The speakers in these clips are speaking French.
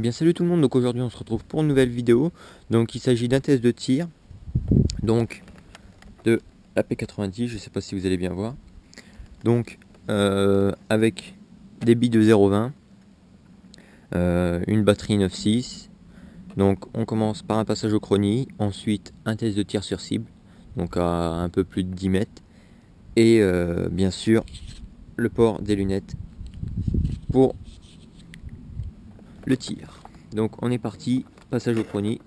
bien salut tout le monde, donc aujourd'hui on se retrouve pour une nouvelle vidéo. Donc il s'agit d'un test de tir, donc de la P90, je sais pas si vous allez bien voir. Donc avec des billes de 0,20, une batterie 9.6. Donc on commence par un passage au chrony, ensuite un test de tir sur cible, donc à un peu plus de 10 mètres. Et bien sûr le port des lunettes pour le tir. Donc on est parti, passage au chrony.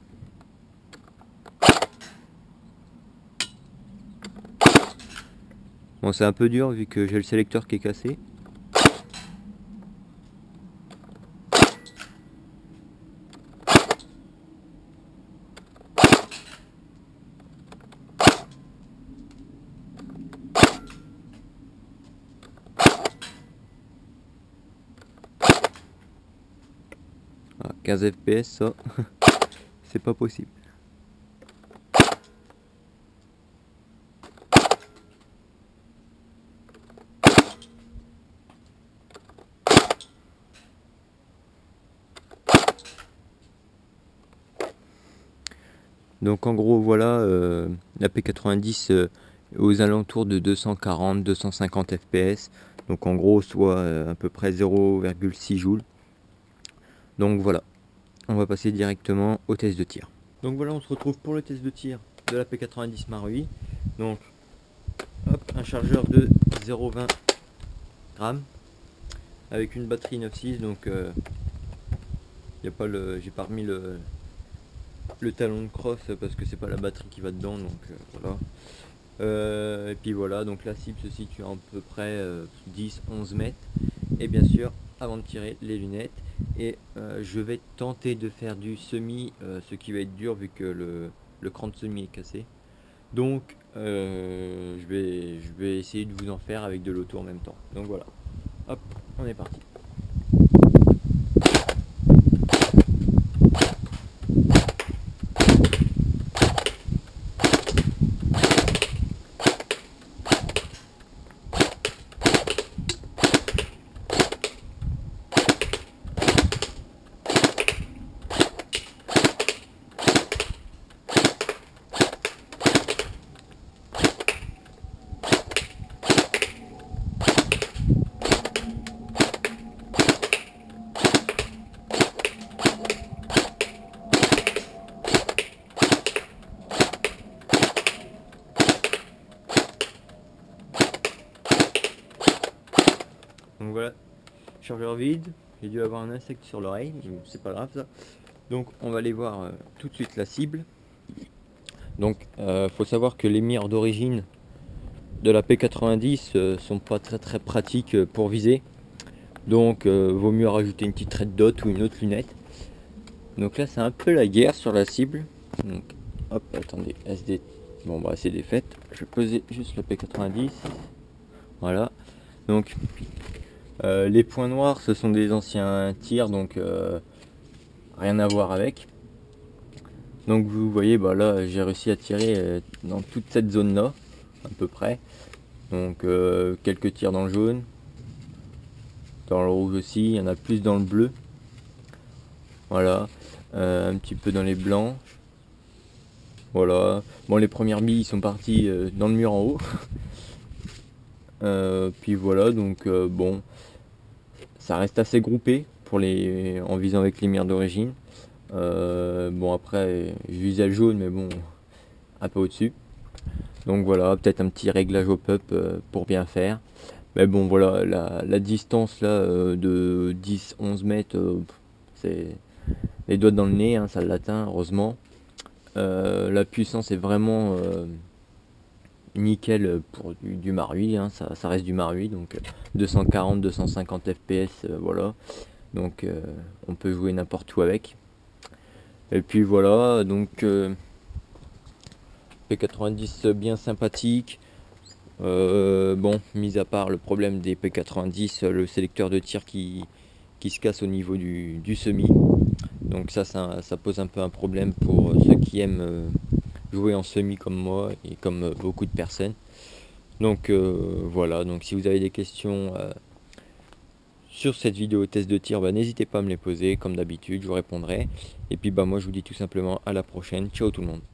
Bon, c'est un peu dur vu que j'ai le sélecteur qui est cassé. Ah, 15 fps, ça, c'est pas possible. Donc en gros voilà, la P90 aux alentours de 240-250 fps. Donc en gros soit à peu près 0,6 joules. Donc voilà, on va passer directement au test de tir. Donc voilà, on se retrouve pour le test de tir de la P90 Marui. Donc hop, un chargeur de 0,20 grammes avec une batterie 9.6. Donc y a pas le, j'ai pas remis le talon de crosse parce que c'est pas la batterie qui va dedans, donc voilà. Et puis voilà, donc la cible se situe à peu près 10-11 mètres. Et bien sûr, avant de tirer les lunettes, et je vais tenter de faire du semi, ce qui va être dur vu que le cran de semi est cassé. Donc je vais essayer de vous en faire avec de l'auto en même temps. Donc voilà, hop, on est parti. Donc voilà, chargeur vide, j'ai dû avoir un insecte sur l'oreille, mais c'est pas grave ça. Donc on va aller voir tout de suite la cible. Donc faut savoir que les mires d'origine de la P90 sont pas très pratiques pour viser. Donc vaut mieux rajouter une petite red dot ou une autre lunette. Donc là c'est un peu la guerre sur la cible. Donc hop, attendez, SD. Bon bah c'est défaite. Je vais poser juste la P90. Voilà. Donc les points noirs ce sont des anciens tirs, donc rien à voir avec. Donc vous voyez, bah là j'ai réussi à tirer dans toute cette zone là à peu près. Donc quelques tirs dans le jaune, dans le rouge aussi, il y en a plus dans le bleu. Voilà, un petit peu dans les blancs. Voilà, bon les premières billes sont parties dans le mur en haut. Puis voilà, donc bon, ça reste assez groupé pour les, en visant avec les mires d'origine. Bon après je visais le jaune, mais bon, un peu au-dessus. Donc voilà, peut-être un petit réglage au pop pour bien faire. Mais bon voilà, la distance là de 10-11 mètres, c'est les doigts dans le nez, hein, ça l'atteint heureusement. La puissance est vraiment nickel pour du Marui, hein, ça reste du Marui, donc 240-250 fps, voilà. Donc on peut jouer n'importe où avec. Et puis voilà, donc P90 bien sympathique. Bon, mis à part le problème des P90, le sélecteur de tir qui se casse au niveau du semi. Donc ça pose un peu un problème pour ceux qui aiment jouer en semi comme moi et comme beaucoup de personnes. Donc voilà, donc si vous avez des questions sur cette vidéo test de tir, n'hésitez pas à me les poser comme d'habitude, je vous répondrai. Et puis moi je vous dis tout simplement à la prochaine. Ciao tout le monde.